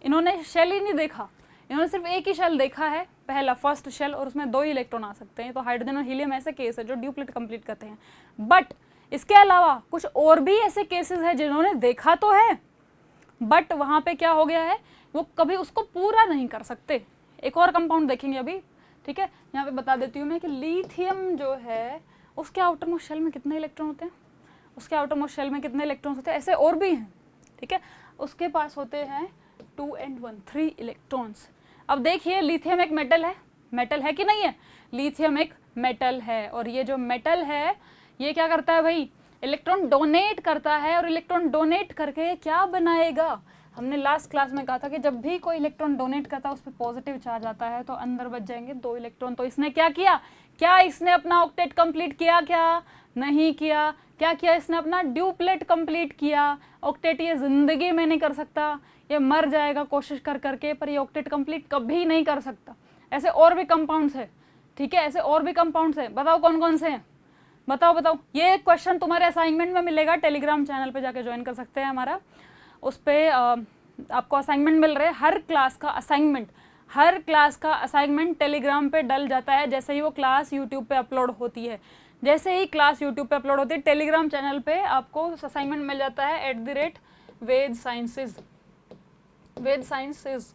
इन्होंने शेल ही नहीं देखा, इन्होंने सिर्फ एक ही शेल देखा है, पहला फर्स्ट शेल, और उसमें 2 ही इलेक्ट्रॉन आ सकते हैं। तो हाइड्रोजन और हीलियम ऐसे केस है जो ड्यूप्लेट कंप्लीट करते हैं। बट इसके अलावा कुछ और भी ऐसे केसेस हैं जिन्होंने देखा तो है बट वहाँ पे क्या हो गया है, वो कभी उसको पूरा नहीं कर सकते। एक और कंपाउंड देखेंगे अभी, ठीक है। यहाँ पे बता देती हूँ मैं कि लिथियम जो है उसके आउटर मोस्ट शेल में कितने इलेक्ट्रॉन होते हैं, उसके आउटर मोस्ट शेल में कितने इलेक्ट्रॉन्स होते हैं, ऐसे और भी हैं, ठीक है। उसके पास होते हैं 2 and 1 3 इलेक्ट्रॉन्स। अब देखिए लिथियम एक मेटल है कि नहीं है, लिथियम एक मेटल है और ये जो मेटल है ये क्या करता है भाई, इलेक्ट्रॉन डोनेट करता है और इलेक्ट्रॉन डोनेट करके क्या बनाएगा, हमने लास्ट क्लास में कहा था कि जब भी कोई इलेक्ट्रॉन डोनेट करता है उस पर पॉजिटिव चार्ज आता है तो अंदर बच जाएंगे 2 इलेक्ट्रॉन। तो इसने क्या किया, क्या इसने अपना ऑक्टेट कंप्लीट किया, क्या नहीं किया, क्या किया इसने अपना ड्यूप्लेट कंप्लीट किया। ऑक्टेट ये जिंदगी में नहीं कर सकता, ये मर जाएगा कोशिश कर करके, पर ये ऑक्टेट कंप्लीट कभी नहीं कर सकता। ऐसे और भी कंपाउंड्स है, ठीक है, ऐसे और भी कंपाउंड्स है, बताओ कौन कौन से हैं, बताओ। ये क्वेश्चन तुम्हारे असाइनमेंट में मिलेगा, टेलीग्राम चैनल पे जाके ज्वाइन कर सकते हैं हमारा, उस पर आपको असाइनमेंट मिल रहे हैं। हर क्लास का असाइनमेंट टेलीग्राम पे डल जाता है जैसे ही वो क्लास यूट्यूब पे अपलोड होती है। जैसे ही क्लास यूट्यूब पे अपलोड होती है टेलीग्राम चैनल पे आपको असाइनमेंट मिल जाता है @वेद साइंसेज।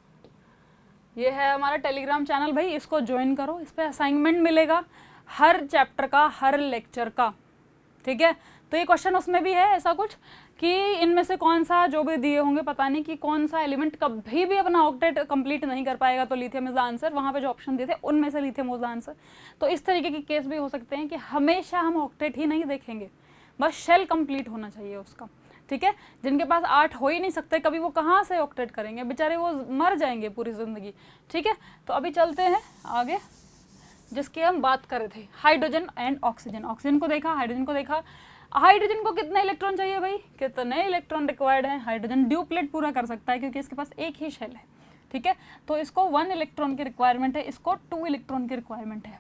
ये है हमारा टेलीग्राम चैनल भाई, इसको ज्वाइन करो, इस पर असाइनमेंट मिलेगा हर चैप्टर का, हर लेक्चर का, ठीक है। तो ये क्वेश्चन उसमें भी है ऐसा कुछ कि इनमें से कौन सा, जो भी दिए होंगे पता नहीं कि कौन सा एलिमेंट कभी भी अपना ऑक्टेट कंप्लीट नहीं कर पाएगा, तो लिथियम इज द आंसर। वहाँ पे जो ऑप्शन दिए थे उनमें से लिथियम इज द आंसर। तो इस तरीके के केस भी हो सकते हैं कि हमेशा हम ऑक्टेट ही नहीं देखेंगे, बस शेल कंप्लीट होना चाहिए उसका, ठीक है। जिनके पास 8 हो ही नहीं सकते कभी, वो कहाँ से ऑक्टेट करेंगे बेचारे, वो मर जाएंगे पूरी ज़िंदगी, ठीक है। तो अभी चलते हैं आगे, जिसकी हम बात कर रहे थे, हाइड्रोजन एंड ऑक्सीजन। ऑक्सीजन को देखा, हाइड्रोजन को देखा। हाइड्रोजन को कितने इलेक्ट्रॉन चाहिए भाई, कितने इलेक्ट्रॉन रिक्वायर्ड है, हाइड्रोजन ड्यूप्लेट पूरा कर सकता है क्योंकि इसके पास एक ही शेल है, ठीक है। तो इसको 1 इलेक्ट्रॉन की रिक्वायरमेंट है, इसको 2 इलेक्ट्रॉन की रिक्वायरमेंट है,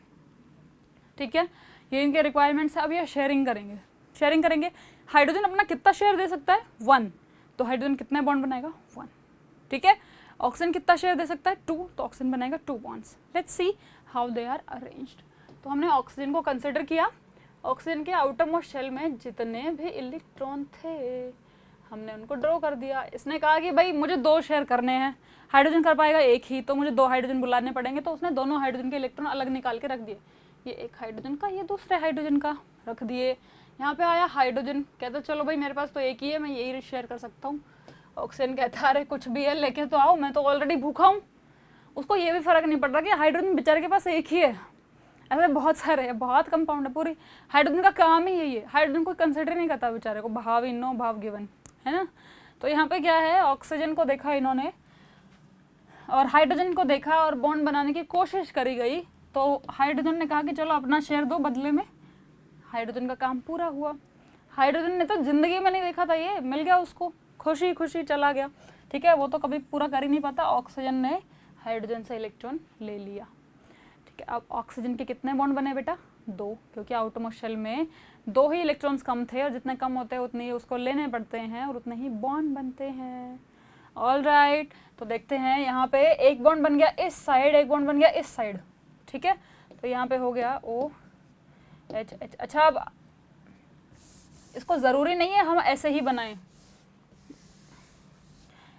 ठीक है। ये इनके रिक्वायरमेंट्स है। अब ये शेयरिंग करेंगे। हाइड्रोजन अपना कितना शेयर दे सकता है, 1, तो हाइड्रोजन कितने बॉन्ड बनाएगा, 1, ठीक है। ऑक्सीजन कितना शेयर दे सकता है, 2, तो ऑक्सीजन बनाएगा 2 bonds. Let's see how they are arranged. तो हमने ऑक्सीजन को कंसिडर किया, ऑक्सीजन के आउटर मोस्ट शेल में जितने भी इलेक्ट्रॉन थे हमने उनको ड्रॉ कर दिया। इसने कहा कि भाई मुझे 2 शेयर करने हैं, हाइड्रोजन कर पाएगा 1 ही, तो मुझे 2 हाइड्रोजन बुलाने पड़ेंगे, तो उसने दोनों हाइड्रोजन के इलेक्ट्रॉन अलग निकाल के रख दिए। ये एक हाइड्रोजन का, ये दूसरे हाइड्रोजन का रख दिए। यहाँ पे आया हाइड्रोजन, कहता चलो भाई मेरे पास तो एक ही है, मैं यही शेयर कर सकता हूँ। ऑक्सीजन कहता अरे कुछ भी है लेके तो आओ, मैं तो ऑलरेडी भूखा हूँ। उसको ये भी फर्क नहीं पड़ रहा कि हाइड्रोजन बेचारे के पास एक ही है, ऐसे बहुत सारे हैं, बहुत कंपाउंड है। पूरी हाइड्रोजन का काम ही यही है, हाइड्रोजन को कंसिडर नहीं करता बेचारे को, भाव इन नो भाव गिवन, है ना। तो यहाँ पे क्या है, ऑक्सीजन को देखा इन्होंने और हाइड्रोजन को देखा और बॉन्ड बनाने की कोशिश करी गई, तो हाइड्रोजन ने कहा कि चलो अपना शेयर दो, बदले में हाइड्रोजन का काम पूरा हुआ। हाइड्रोजन ने तो जिंदगी में नहीं देखा था, ये मिल गया उसको, खुशी खुशी चला गया, ठीक है। वो तो कभी पूरा कर ही नहीं पाता, ऑक्सीजन ने हाइड्रोजन से इलेक्ट्रॉन ले लिया, ठीक है। अब ऑक्सीजन के कितने बॉन्ड बने बेटा, 2, क्योंकि आउटरमोस्ट शेल में 2 ही इलेक्ट्रॉन्स कम थे और जितने कम होते हैं उतने ही उसको लेने पड़ते हैं और उतने ही बॉन्ड बनते हैं। ऑल राइट, तो देखते हैं यहाँ पे एक बॉन्ड बन गया इस साइड, एक बॉन्ड बन गया इस साइड, ठीक है। तो यहाँ पे हो गया OH। अच्छा, अब इसको ज़रूरी नहीं है हम ऐसे ही बनाएं,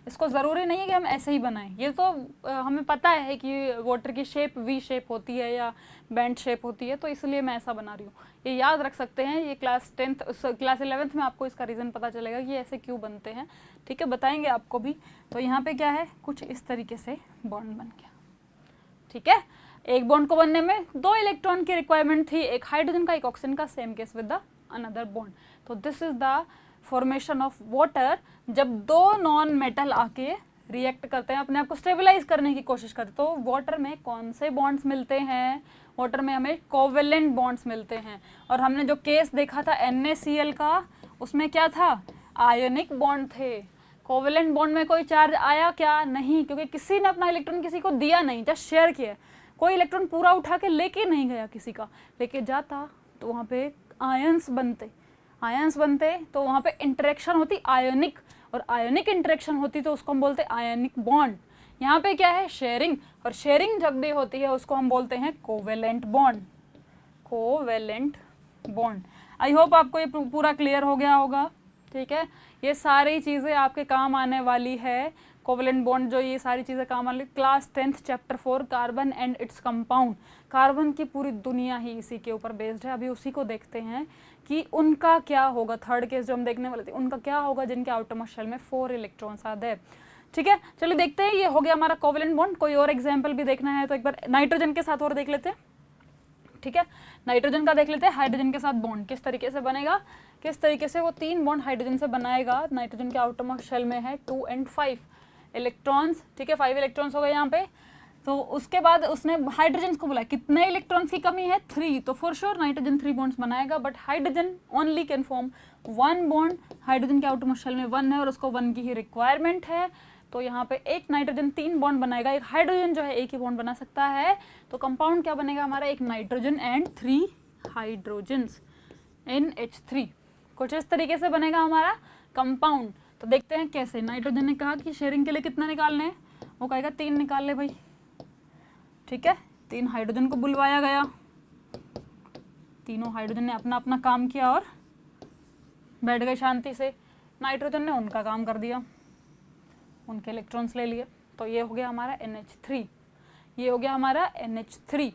इसको ज़रूरी नहीं है कि हम ऐसे ही बनाएं। ये तो हमें पता है कि वाटर की शेप V शेप होती है या बैंड शेप होती है, तो इसलिए मैं ऐसा बना रही हूँ। ये याद रख सकते हैं, ये क्लास 11th में आपको इसका रीज़न पता चलेगा कि ऐसे क्यों बनते हैं, ठीक है, बताएंगे आपको भी। तो यहाँ पे क्या है, कुछ इस तरीके से बॉन्ड बन गया, ठीक है। एक बॉन्ड को बनने में 2 इलेक्ट्रॉन की रिक्वायरमेंट थी, एक हाइड्रोजन का एक ऑक्सीजन का, same case with the another bond. तो this is the formation of water, जब 2 नॉन मेटल आके रिएक्ट करते हैं, अपने आप को स्टेबलाइज करने की कोशिश करते हैं। तो वाटर में कौन से बॉन्ड्स मिलते हैं, वाटर में हमें कोवेलेंट बॉन्ड्स मिलते हैं। और हमने जो केस देखा था NaCl का, उसमें क्या था, आयोनिक बॉन्ड थे। कोवेलेंट बॉन्ड में कोई चार्ज आया क्या, नहीं, क्योंकि किसी ने अपना इलेक्ट्रॉन किसी को दिया नहीं, जस्ट शेयर किया। कोई इलेक्ट्रॉन पूरा उठा के लेके नहीं गया, किसी का लेके जाता तो वहाँ पे आयंस बनते, तो वहाँ पे इंटरेक्शन होती आयोनिक, और आयोनिक इंटरेक्शन होती तो उसको हम बोलते आयोनिक बॉन्ड। यहाँ पे क्या है, शेयरिंग, और शेयरिंग जब भी होती है उसको हम बोलते हैं कोवेलेंट बॉन्ड। आई होप आपको ये पूरा क्लियर हो गया होगा। ठीक है, ये सारी चीज़ें आपके काम आने वाली है, कोवलेंट बॉन्ड जो ये सारी चीज़ें काम आने वाली। Class 10th chapter 4 carbon and its compound, carbon की पूरी दुनिया ही इसी के ऊपर बेस्ड है। अभी उसी को देखते हैं कि उनका क्या होगा, थर्ड केस जो हम देखने वाले थे, उनका क्या होगा जिनके आउटरमोस्ट शेल में 4 इलेक्ट्रॉन्स आते हैं। ठीक है, चलिए देखते हैं। ये हो गया हमारा कोवलेंट बॉन्ड। कोई और एग्जाम्पल भी देखना है तो एक बार नाइट्रोजन के साथ और देख लेते हैं। ठीक है, नाइट्रोजन का देख लेते हैं, हाइड्रोजन के साथ बॉन्ड किस तरीके से बनेगा, किस तरीके से वो 3 बॉन्ड हाइड्रोजन से बनाएगा। नाइट्रोजन के आउटरमोस्ट शेल में है 2 and 5 इलेक्ट्रॉन्स। ठीक है, 5 इलेक्ट्रॉन्स हो गए यहाँ पे। तो उसके बाद उसने हाइड्रोजन को बोला कितने इलेक्ट्रॉन्स की कमी है, 3, तो फॉर श्योर नाइट्रोजन 3 बॉन्ड्स बनाएगा, but hydrogen only can form 1 bond. Hydrogen के आउटरमोस्ट शेल में 1 है और उसको 1 की ही रिक्वायरमेंट है। तो यहाँ पे एक नाइट्रोजन 3 बॉन्ड बनाएगा, एक हाइड्रोजन जो है एक ही बॉन्ड बना सकता है। तो कंपाउंड क्या बनेगा हमारा, एक नाइट्रोजन एंड 3 हाइड्रोजन्स, NH3। कुछ इस तरीके से बनेगा हमारा कंपाउंड। तो देखते हैं कैसे। नाइट्रोजन ने कहा कि शेयरिंग के लिए कितना निकालने हैं, वो कहेगा 3 निकाल ले भाई। ठीक है, 3 हाइड्रोजन को बुलवाया गया, तीनों हाइड्रोजन ने अपना अपना काम किया और बैठ गए शांति से। नाइट्रोजन ने उनका काम कर दिया, उनके इलेक्ट्रॉन्स ले लिए। तो ये हो गया हमारा NH3, ये हो गया हमारा NH3।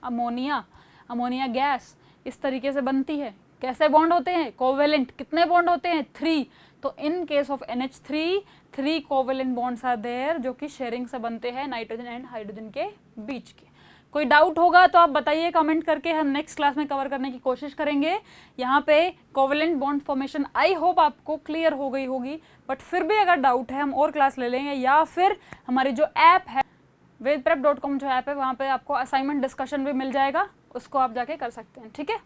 अमोनिया, अमोनिया गैस इस तरीके से बनती है। कैसे बॉन्ड होते हैं, कोवेलेंट। कितने बॉन्ड होते हैं, 3। तो in case of NH3 3 covalent bonds are there जो कि शेयरिंग से बनते हैं नाइट्रोजन एंड हाइड्रोजन के बीच के। कोई डाउट होगा तो आप बताइए कमेंट करके, हम नेक्स्ट क्लास में कवर करने की कोशिश करेंगे। यहाँ पे covalent bond formation I hope आपको क्लियर हो गई होगी, बट फिर भी अगर डाउट है हम और क्लास ले लेंगे, या फिर हमारी जो ऐप है vedprep.com जो ऐप है वहाँ पे आपको असाइनमेंट डिस्कशन भी मिल जाएगा, उसको आप जाके कर सकते हैं। ठीक है,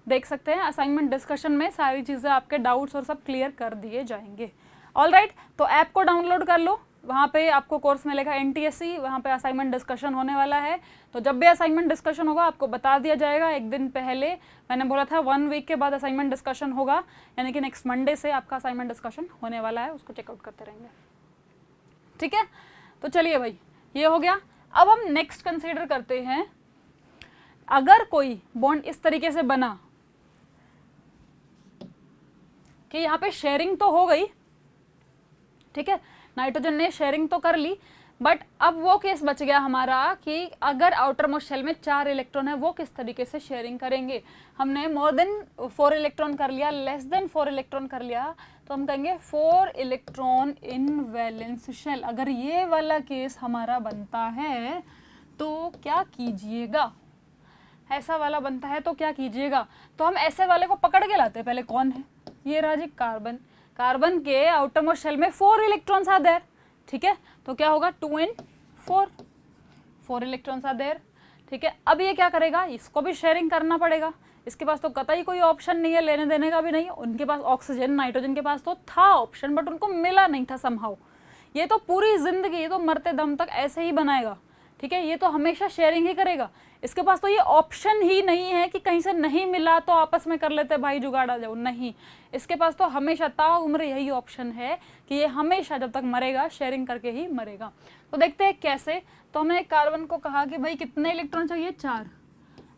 देख सकते हैं असाइनमेंट डिस्कशन में सारी चीज़ें आपके डाउट्स और सब क्लियर कर दिए जाएंगे। ऑल राइट, तो ऐप को डाउनलोड कर लो, वहाँ पे आपको कोर्स मिलेगा NTSC, वहाँ पे असाइनमेंट डिस्कशन होने वाला है। तो जब भी असाइनमेंट डिस्कशन होगा आपको बता दिया जाएगा एक दिन पहले। मैंने बोला था 1 वीक के बाद असाइनमेंट डिस्कशन होगा, यानी कि नेक्स्ट मंडे से आपका असाइनमेंट डिस्कशन होने वाला है, उसको चेकआउट करते रहेंगे। ठीक है, तो चलिए भाई ये हो गया। अब हम नेक्स्ट कंसीडर करते हैं, अगर कोई बॉन्ड इस तरीके से बना कि यहाँ पे शेयरिंग तो हो गई, ठीक है, नाइट्रोजन ने शेयरिंग तो कर ली, बट अब वो केस बच गया हमारा कि अगर आउटर मोस्ट शेल में 4 इलेक्ट्रॉन है, वो किस तरीके से शेयरिंग करेंगे। हमने मोर देन 4 इलेक्ट्रॉन कर लिया, लेस देन 4 इलेक्ट्रॉन कर लिया, तो हम कहेंगे 4 इलेक्ट्रॉन इन वैलेंस शेल। अगर ये वाला केस हमारा बनता है तो क्या कीजिएगा, ऐसा वाला बनता है तो क्या कीजिएगा। तो हम ऐसे वाले को पकड़ के लाते हैं। पहले कौन है, ये रहा जी कार्बन। कार्बन के आउटर मोस्ट शेल में 4 इलेक्ट्रॉन्स आर देयर। ठीक है, तो क्या होगा 2 and 4 इलेक्ट्रॉन्स आर देयर। ठीक है, अब ये क्या करेगा, इसको भी शेयरिंग करना पड़ेगा। इसके पास तो कतई कोई ऑप्शन नहीं है, लेने देने का भी नहीं है। उनके पास ऑक्सीजन, नाइट्रोजन के पास तो था ऑप्शन, बट उनको मिला नहीं था समहाउ। ये तो पूरी जिंदगी, ये तो मरते दम तक ऐसे ही बनाएगा। ठीक है, ये तो हमेशा शेयरिंग ही करेगा। इसके पास तो ये ऑप्शन ही नहीं है कि कहीं से नहीं मिला तो आपस में कर लेते भाई जुगाड़ आ जाओ, नहीं। इसके पास तो हमेशा ताउम्र यही ऑप्शन है कि ये हमेशा जब तक मरेगा शेयरिंग करके ही मरेगा। तो देखते हैं कैसे। तो हमने कार्बन को कहा कि भाई कितने इलेक्ट्रॉन चाहिए, 4।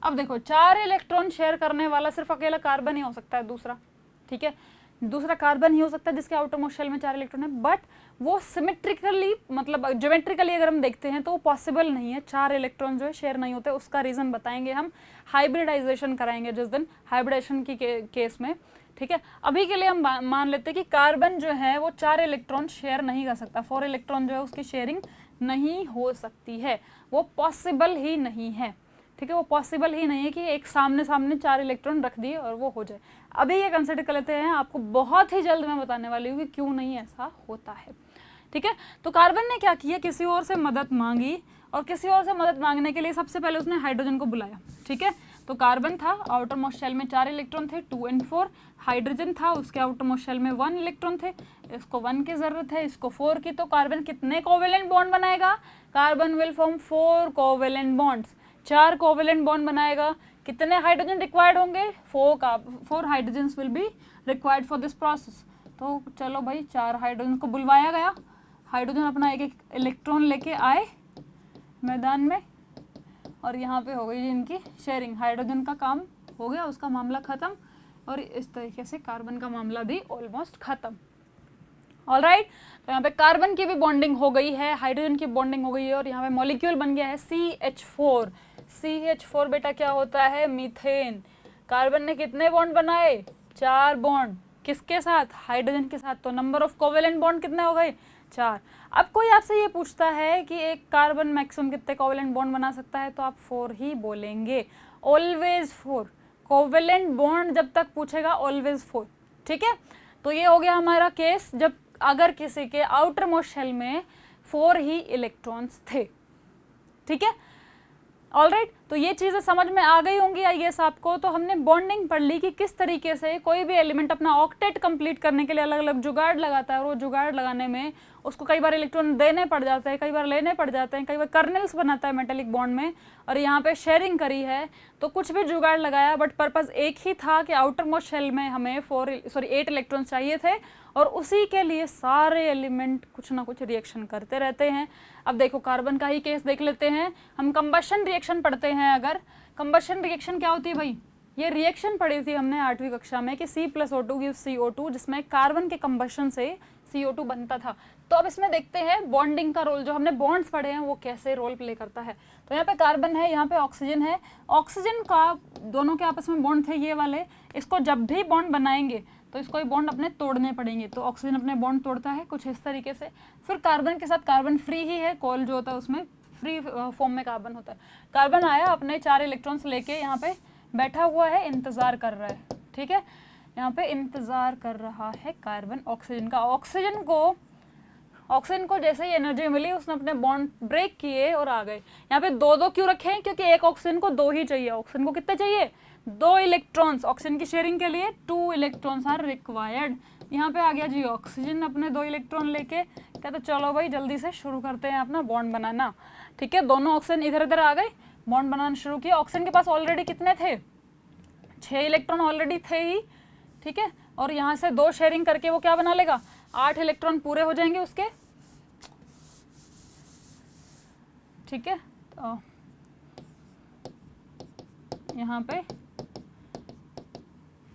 अब देखो 4 इलेक्ट्रॉन शेयर करने वाला सिर्फ अकेला कार्बन ही हो सकता है, दूसरा। ठीक है, दूसरा कार्बन ही हो सकता है जिसके आउटर मोस्ट शेल में 4 इलेक्ट्रॉन है, बट वो सिमेट्रिकली, मतलब ज्योमेट्रिकली अगर हम देखते हैं तो वो पॉसिबल नहीं है। 4 इलेक्ट्रॉन जो है शेयर नहीं होते। उसका रीजन बताएंगे हम, हाइब्रिडाइजेशन कराएंगे जिस दिन, हाइब्रिडाइजेशन की केस में। ठीक है, अभी के लिए हम मान लेते हैं कि कार्बन जो है वो 4 इलेक्ट्रॉन शेयर नहीं कर सकता। 4 इलेक्ट्रॉन जो है उसकी शेयरिंग नहीं हो सकती है, वो पॉसिबल ही नहीं है। ठीक है, वो पॉसिबल ही नहीं है कि एक सामने सामने 4 इलेक्ट्रॉन रख दिए और वो हो जाए। अभी ये कंसिडर कर लेते हैं, आपको बहुत ही जल्द मैं बताने वाली हूँ कि क्यों नहीं ऐसा होता है। ठीक है, तो कार्बन ने क्या किया, किसी और से मदद मांगी, और किसी और से मदद मांगने के लिए सबसे पहले उसने हाइड्रोजन को बुलाया। ठीक है, तो कार्बन था, आउटर मोस्ट शेल में 4 इलेक्ट्रॉन थे, 2 and 4। हाइड्रोजन था, उसके आउटर मोस्ट शेल में 1 इलेक्ट्रॉन थे। इसको 1 की जरूरत है, इसको 4 की। तो कार्बन कितने कोवेलेंट बॉन्ड बनाएगा, carbon will form 4 covalent bonds, 4 covalent bond बनाएगा। कितने हाइड्रोजन रिक्वायर्ड होंगे, 4 hydrogens will be required for this process. तो चलो भाई 4 हाइड्रोजन को बुलवाया गया। हाइड्रोजन अपना एक एक इलेक्ट्रॉन लेके आए मैदान में, और यहाँ पे हो गई इनकी शेयरिंग। हाइड्रोजन का काम हो गया, उसका मामला खत्म। और इस तरीके से कार्बन का मामला भी ऑलमोस्ट खत्म। ऑलराइट, तो यहाँ पे कार्बन की भी बॉन्डिंग हो गई है, हाइड्रोजन की बॉन्डिंग हो गई है और यहाँ पे मॉलिक्यूल बन गया है CH4। CH4 बेटा क्या होता है? मीथेन। कार्बन ने कितने बॉन्ड बनाए? 4 बॉन्ड। किसके साथ? हाइड्रोजन के साथ। तो नंबर ऑफ कोवेलेंट बॉन्ड कितने हो गए? 4। अब कोई आपसे ये पूछता है कि एक कार्बन मैक्सिमम कितने कोवेलेंट बॉन्ड बना सकता है, तो आप 4 ही बोलेंगे, ऑलवेज 4। कोवेलेंट बॉन्ड जब तक पूछेगा ऑलवेज 4, ठीक है। तो ये हो गया हमारा केस जब अगर किसी के आउटर मोस्ट शेल में 4 ही इलेक्ट्रॉन्स थे, ठीक है। ऑलराइट, तो ये चीज़ें समझ में आ गई होंगी आई गेस आपको। तो हमने बॉन्डिंग पढ़ ली कि किस तरीके से कोई भी एलिमेंट अपना ऑक्टेट कंप्लीट करने के लिए अलग अलग जुगाड़ लगाता है और वो जुगाड़ लगाने में उसको कई बार इलेक्ट्रॉन देने पड़ जाते हैं, कई बार लेने पड़ जाते हैं, कई बार कर्नल्स बनाता है मेटेलिक बॉन्ड में, और यहाँ पे शेयरिंग करी है। तो कुछ भी जुगाड़ लगाया बट पर्पस एक ही था कि आउटर मोस्ट शेल में हमें 8 इलेक्ट्रॉन्स चाहिए थे और उसी के लिए सारे एलिमेंट कुछ ना कुछ रिएक्शन करते रहते हैं। अब देखो कार्बन का ही केस देख लेते हैं। हम कंबशन रिएक्शन पढ़ते हैं। अगर कंबशन रिएक्शन क्या होती है भाई? ये रिएक्शन पढ़ी थी हमने 8वीं कक्षा में कि C+O2 gives CO2, जिसमें कार्बन के कंबशन से CO2 बनता था। तो अब इसमें देखते हैं बॉन्डिंग का रोल, जो हमने बॉन्ड्स पढ़े हैं वो कैसे रोल प्ले करता है। तो यहाँ पे कार्बन है, यहाँ पे ऑक्सीजन है। ऑक्सीजन का दोनों के आपस में बॉन्ड थे ये वाले, इसको जब भी बॉन्ड बनाएंगे तो इसको ये बॉन्ड अपने तोड़ने पड़ेंगे। तो ऑक्सीजन अपने बॉन्ड तोड़ता है कुछ इस तरीके से। फिर कार्बन के साथ कार्बन फ्री ही है, कॉल जो होता है उसमें फ्री फॉर्म में कार्बन होता है। कार्बन आया अपने 4 इलेक्ट्रॉन्स लेके यहाँ पे बैठा हुआ है, इंतजार कर रहा है, ठीक है। यहाँ पे इंतजार कर रहा है कार्बन ऑक्सीजन का। ऑक्सीजन को जैसे ही एनर्जी मिली उसने अपने बॉन्ड ब्रेक किए और आ गए। यहाँ पे 2-2 क्यों रखे हैं? क्योंकि एक ऑक्सीजन को 2 ही चाहिए। ऑक्सीजन को कितने चाहिए? 2 इलेक्ट्रॉन्स। ऑक्सीजन की शेयरिंग के लिए 2 इलेक्ट्रॉन्स आर रिक्वायर्ड। यहाँ पे आ गया जी ऑक्सीजन अपने 2 इलेक्ट्रॉन लेके, कहते चलो भाई जल्दी से शुरू करते हैं अपना बॉन्ड बनाना, ठीक है। दोनों ऑक्सीजन इधर इधर आ गए, बॉन्ड बनाना शुरू किया। ऑक्सीजन के पास ऑलरेडी कितने थे? 6 इलेक्ट्रॉन ऑलरेडी थे ही, ठीक है। और यहाँ से 2 शेयरिंग करके वो क्या बना लेगा? 8 इलेक्ट्रॉन पूरे हो जाएंगे उसके, ठीक है। तो यहाँ पे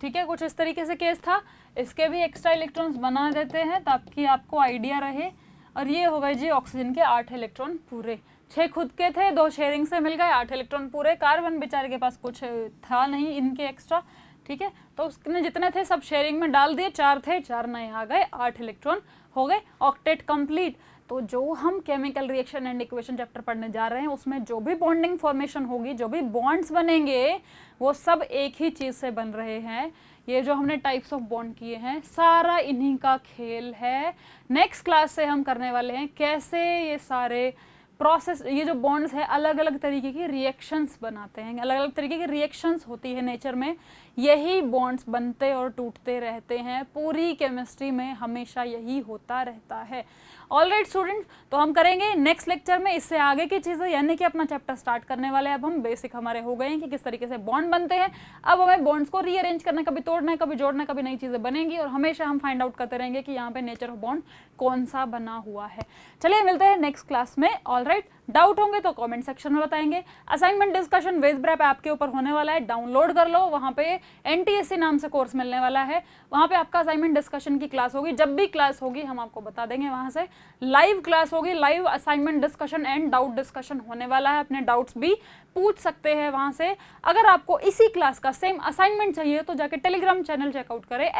ठीक है, कुछ इस तरीके से केस था। इसके भी एक्स्ट्रा इलेक्ट्रॉन्स बना देते हैं ताकि आपको आइडिया रहे। और ये हो गए जी ऑक्सीजन के 8 इलेक्ट्रॉन पूरे। 6 खुद के थे, 2 शेयरिंग से मिल गए, 8 इलेक्ट्रॉन पूरे। कार्बन बेचारे के पास कुछ था नहीं इनके एक्स्ट्रा, ठीक है। तो उसने जितने थे सब शेयरिंग में डाल दिए, 4 थे, 4 नए आ गए, 8 इलेक्ट्रॉन हो गए, ऑक्टेट कंप्लीट। तो जो हम chemical reaction and equation chapter पढ़ने जा रहे हैं उसमें जो भी बॉन्डिंग फॉर्मेशन होगी, जो भी बॉन्ड्स बनेंगे, वो सब एक ही चीज़ से बन रहे हैं। ये जो हमने टाइप्स ऑफ बॉन्ड किए हैं सारा इन्हीं का खेल है। नेक्स्ट क्लास से हम करने वाले हैं कैसे ये सारे प्रोसेस, ये जो बॉन्ड्स है अलग अलग तरीके की रिएक्शंस बनाते हैं, अलग अलग तरीके की रिएक्शंस होती है नेचर में, यही बॉन्ड्स बनते और टूटते रहते हैं। पूरी केमिस्ट्री में हमेशा यही होता रहता है। ऑलराइट स्टूडेंट्स, तो हम करेंगे नेक्स्ट लेक्चर में इससे आगे की चीज़ें, यानी कि अपना चैप्टर स्टार्ट करने वाले हैं। अब हम बेसिक हमारे हो गए हैं कि किस तरीके से बॉन्ड बनते हैं। अब हमें बॉन्ड्स को रीअरेंज करना, कभी तोड़ना है, कभी जोड़ना, कभी नई चीज़ें बनेंगी और हमेशा हम फाइंड आउट करते रहेंगे कि यहाँ पे नेचर ऑफ बॉन्ड कौन सा बना हुआ है। चलिए मिलते हैं नेक्स्ट क्लास में। ऑलराइट, डाउट होंगे तो कमेंट सेक्शन में बताएंगे। असाइनमेंट डिस्कशन वेदब्रैप ऐप के ऊपर होने वाला है, डाउनलोड कर लो। वहाँ पे NTSC नाम से कोर्स मिलने वाला है, वहाँ पे आपका असाइनमेंट डिस्कशन की क्लास होगी। जब भी क्लास होगी हम आपको बता देंगे। वहाँ से लाइव क्लास होगी, live assignment discussion and doubt discussion होने वाला है। अपने डाउट्स भी पूछ सकते हैं वहाँ से। अगर आपको इसी क्लास का सेम असाइनमेंट चाहिए तो जाके टेलीग्राम चैनल चेकआउट करें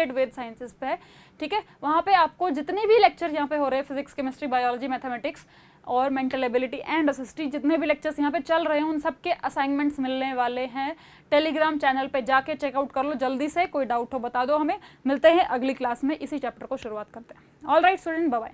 @वेद पे, ठीक है। वहाँ पे आपको जितने भी लेक्चर यहाँ पे हो रहे हैं, फिजिक्स, केमिस्ट्री, बायोलॉजी, मैथमेटिक्स और मेंटल एबिलिटी एंड एसएसटी, जितने भी लेक्चर्स यहाँ पे चल रहे हैं उन सब के असाइनमेंट्स मिलने वाले हैं। टेलीग्राम चैनल पे जाके चेकआउट कर लो जल्दी से। कोई डाउट हो बता दो हमें। मिलते हैं अगली क्लास में, इसी चैप्टर को शुरुआत करते हैं। Alright student, bye bye.